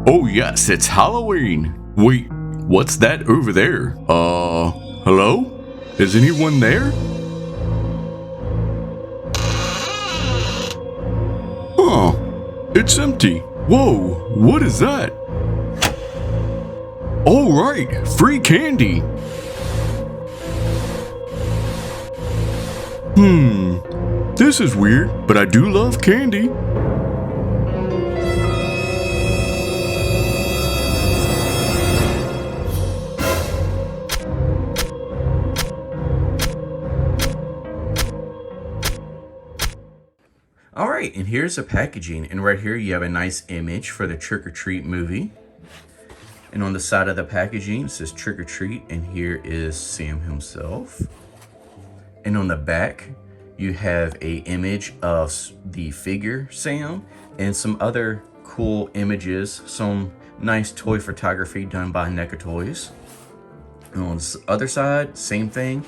Oh yes, it's Halloween. Wait, what's that over there? Hello? Is anyone there? Huh, it's empty. Whoa, what is that? Oh right, free candy. This is weird, but I do love candy. Alright, and here's the packaging, and right here you have a nice image for the Trick or Treat movie. And on the side of the packaging it says Trick or Treat, and here is Sam himself. And on the back you have a image of the figure Sam and some other cool images, some nice toy photography done by NECA toys. And on the other side, same thing.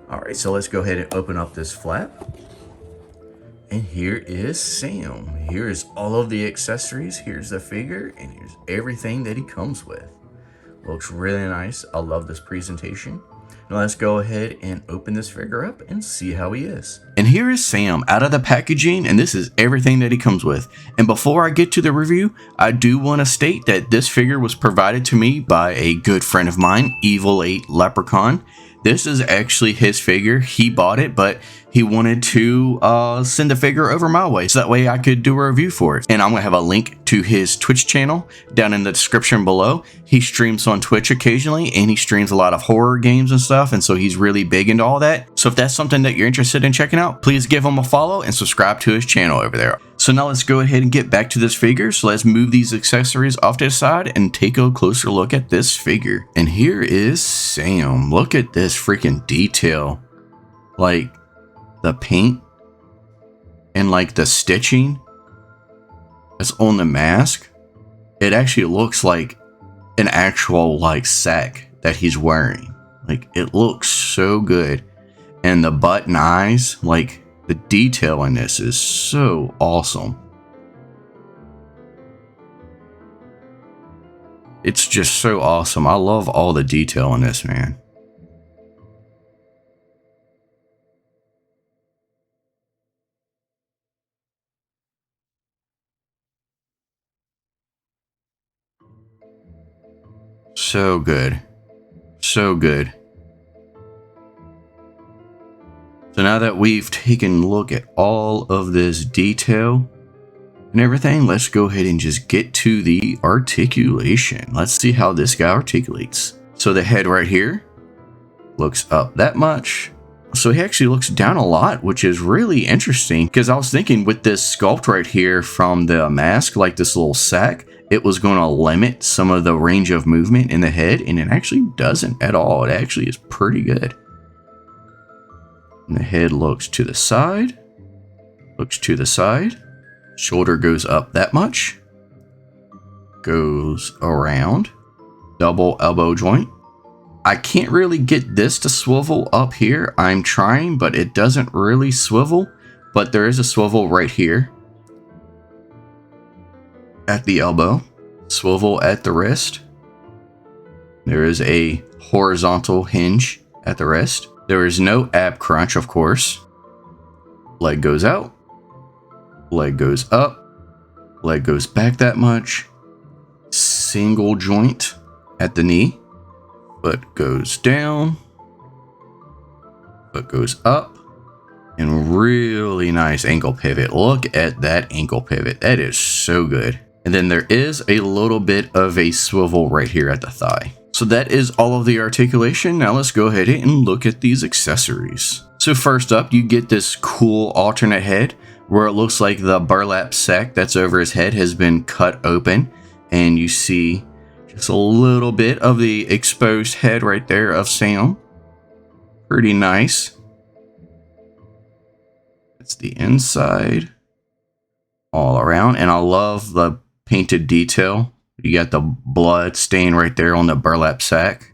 Alright, so let's go ahead and open up this flap. And here is Sam. Here's all of the accessories. Here's the figure, and here's everything that he comes with. Looks really nice. I love this presentation. Now let's go ahead and open this figure up and see how he is. And here is Sam out of the packaging, and this is everything that he comes with. And before I get to the review, I do want to state that this figure was provided to me by a good friend of mine, Evil 8 Leprechaun. This is actually his figure. He bought it, but he wanted to send the figure over my way, so that way I could do a review for it. And I'm going to have a link to his Twitch channel down in the description below. He streams on Twitch occasionally, and he streams a lot of horror games and stuff, and so he's really big into all that. So if that's something that you're interested in checking out, please give him a follow and subscribe to his channel over there. So now let's go ahead and get back to this figure. So let's move these accessories off to the side and take a closer look at this figure. And here is Sam. Look at this freaking detail. Like the paint and like the stitching that's on the mask. It actually looks like an actual like sack that he's wearing. Like it looks so good. And the button eyes, like the detail in this is so awesome. It's just so awesome. I love all the detail in this, man. So good. So good. So now that we've taken a look at all of this detail and everything, let's go ahead and just get to the articulation. Let's see how this guy articulates. So the head right here looks up that much. So he actually looks down a lot, which is really interesting, because I was thinking with this sculpt right here from the mask, like this little sack, it was going to limit some of the range of movement in the head, and it actually doesn't at all. It actually is pretty good. And the head looks to the side, looks to the side. Shoulder goes up that much, goes around, double elbow joint. I can't really get this to swivel up here. I'm trying, but it doesn't really swivel, but there is a swivel right here at the elbow, swivel at the wrist. There is a horizontal hinge at the wrist. There is no ab crunch, of course. Leg goes out, leg goes up, leg goes back that much. Single joint at the knee. Foot goes down, foot goes up, and really nice ankle pivot. Look at that ankle pivot. That is so good. And then there is a little bit of a swivel right here at the thigh. So that is all of the articulation. Now let's go ahead and look at these accessories. So first up, you get this cool alternate head where it looks like the burlap sack that's over his head has been cut open, and you see just a little bit of the exposed head right there of Sam. Pretty nice. It's the inside all around, and I love the painted detail. You got the blood stain right there on the burlap sack.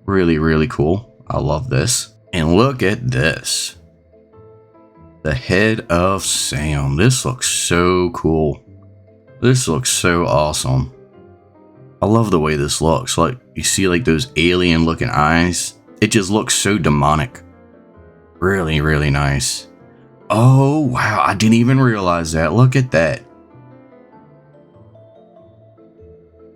Really, really cool. I love this. And look at this. The head of Sam. This looks so cool. This looks so awesome. I love the way this looks. Like, you see like those alien looking eyes. It just looks so demonic. Really, really nice. Oh, wow. I didn't even realize that. Look at that.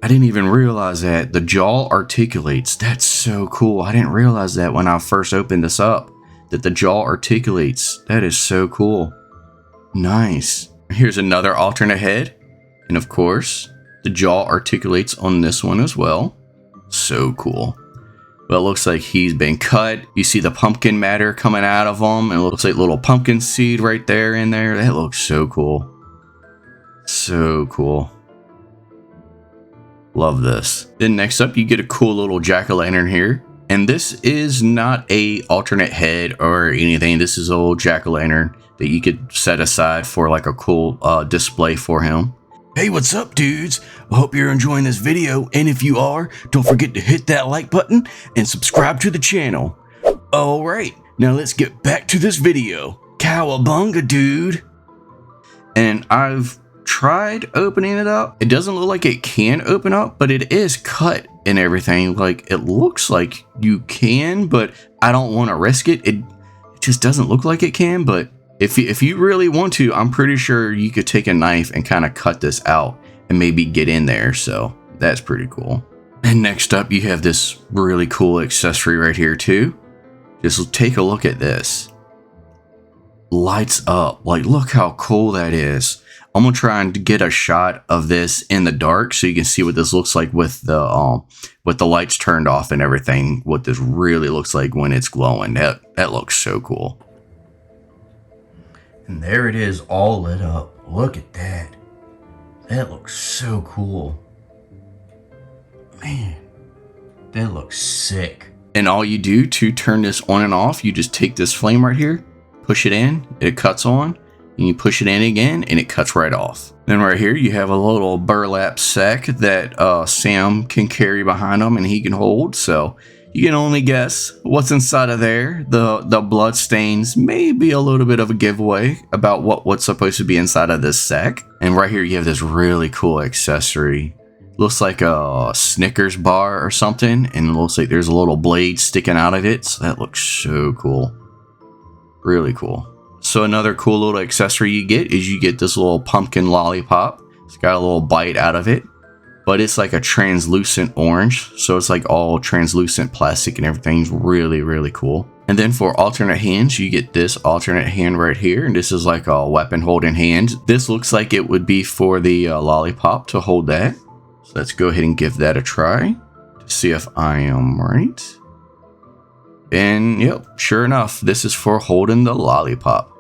I didn't even realize that. The jaw articulates. That's so cool. I didn't realize that when I first opened this up, that the jaw articulates. That is so cool. Nice. Here's another alternate head. And of course, the jaw articulates on this one as well. So cool. Well, it looks like he's been cut. You see the pumpkin matter coming out of him. And it looks like little pumpkin seed right there in there. That looks so cool. So cool. Love this. Then next up, you get a cool little jack-o'-lantern here. And this is not a alternate head or anything. This is a little jack-o'-lantern that you could set aside for like a cool display for him. Hey, what's up, dudes? I hope you're enjoying this video, and if you are, don't forget to hit that like button and subscribe to the channel. Alright, now let's get back to this video. Cowabunga, dude! And I've tried opening it up. It doesn't look like it can open up, but it is cut and everything. Like, it looks like you can, but I don't want to risk it. It just doesn't look like it can, but if you really want to, I'm pretty sure you could take a knife and kind of cut this out and maybe get in there. So that's pretty cool. And next up, you have this really cool accessory right here too. Just take a look at this. Lights up. Like, look how cool that is. I'm gonna try and get a shot of this in the dark so you can see what this looks like with the lights turned off and everything. What this really looks like when it's glowing. That looks so cool. And there it is, all lit up. Look at that. That looks so cool. Man, that looks sick. And all you do to turn this on and off, you just take this flame right here, push it in, it cuts on, and you push it in again, and it cuts right off. Then right here, you have a little burlap sack that Sam can carry behind him and he can hold. So you can only guess what's inside of there. The blood stains may be a little bit of a giveaway about what's supposed to be inside of this sack. And right here you have this really cool accessory. Looks like a Snickers bar or something, and it looks like there's a little blade sticking out of it. So that looks so cool. Really cool. So another cool little accessory you get is you get this little pumpkin lollipop. It's got a little bite out of it. But it's like a translucent orange, so it's like all translucent plastic and everything's really, really cool. And then for alternate hands, you get this alternate hand right here, and this is like a weapon holding hand. This looks like it would be for the lollipop to hold that. So let's go ahead and give that a try to see if I am right. And yep, sure enough, this is for holding the lollipop.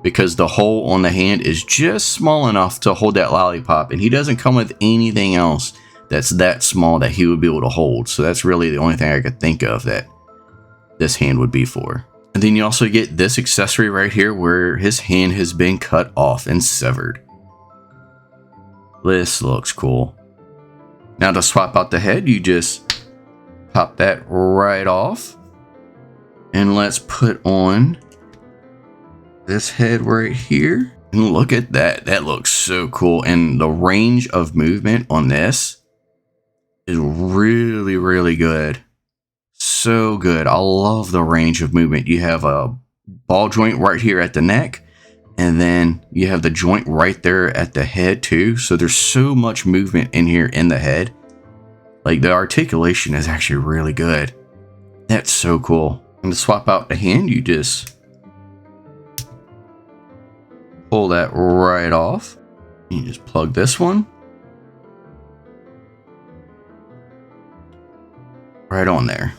Because the hole on the hand is just small enough to hold that lollipop, and he doesn't come with anything else that's that small that he would be able to hold. So that's really the only thing I could think of that this hand would be for. And then you also get this accessory right here where his hand has been cut off and severed. This looks cool. Now to swap out the head, you just pop that right off. And let's put on this head right here, and look at that. That looks so cool, and the range of movement on this is really, really good. So good. I love the range of movement. You have a ball joint right here at the neck, and then you have the joint right there at the head too. So there's so much movement in here in the head. Like, the articulation is actually really good. That's so cool. And to swap out the hand, you just pull that right off. You just plug this one right on there.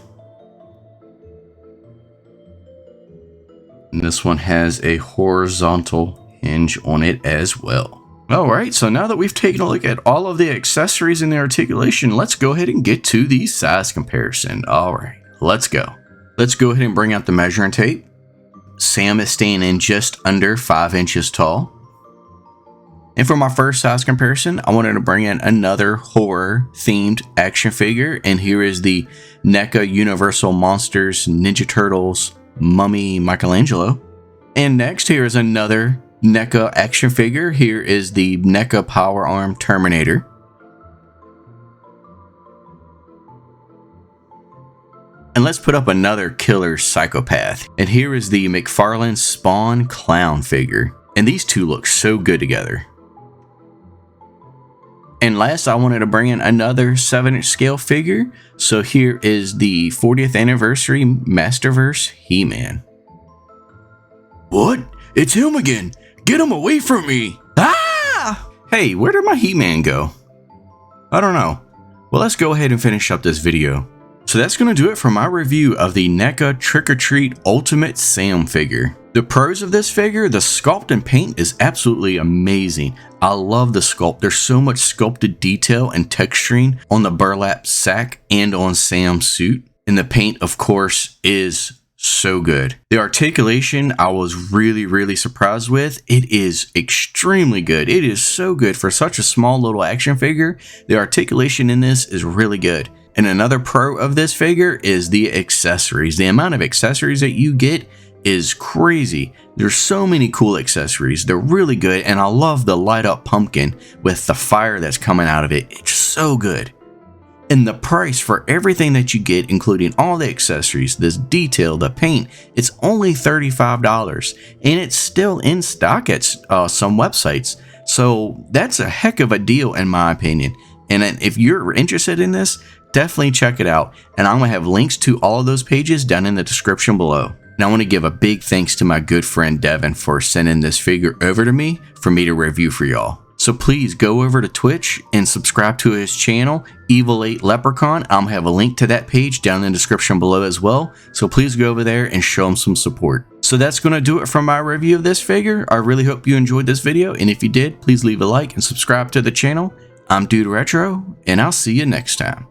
And this one has a horizontal hinge on it as well. Alright, so now that we've taken a look at all of the accessories and the articulation, let's go ahead and get to the size comparison. Alright, let's go. Let's go ahead and bring out the measuring tape. Sam is staying in just under 5 inches tall. And for my first size comparison, I wanted to bring in another horror themed action figure. And here is the NECA Universal Monsters Ninja Turtles Mummy Michelangelo. And next, here is another NECA action figure. Here is the NECA Power Arm Terminator. let's put up another killer psychopath. And here is the McFarlane Spawn clown figure. And these two look so good together. And last, I wanted to bring in another 7-inch scale figure. So here is the 40th anniversary Masterverse He-Man. What? It's him again! Get him away from me! Ah! Hey, where did my He-Man go? I don't know. Well, let's go ahead and finish up this video. So that's going to do it for my review of the NECA Trick or Treat Ultimate Sam figure. The pros of this figure, the sculpt and paint is absolutely amazing. I love the sculpt. There's so much sculpted detail and texturing on the burlap sack and on Sam's suit. And the paint, of course, is so good. The articulation, I was really surprised with. It is extremely good. It is so good for such a small little action figure. The articulation in this is really good. And another pro of this figure is the accessories. The amount of accessories that you get is crazy. There's so many cool accessories. They're really good, and I love the light up pumpkin with the fire that's coming out of it. It's so good. And the price for everything that you get, including all the accessories, this detail, the paint, it's only $35, and it's still in stock at some websites. So that's a heck of a deal in my opinion. And if you're interested in this, definitely check it out. And I'm going to have links to all of those pages down in the description below. And I want to give a big thanks to my good friend Devin for sending this figure over to me for me to review for y'all. So please go over to Twitch and subscribe to his channel, Evil 8 Leprechaun. I'm going to have a link to that page down in the description below as well. So please go over there and show him some support. So that's going to do it for my review of this figure. I really hope you enjoyed this video. And if you did, please leave a like and subscribe to the channel. I'm DudeRetro, and I'll see you next time.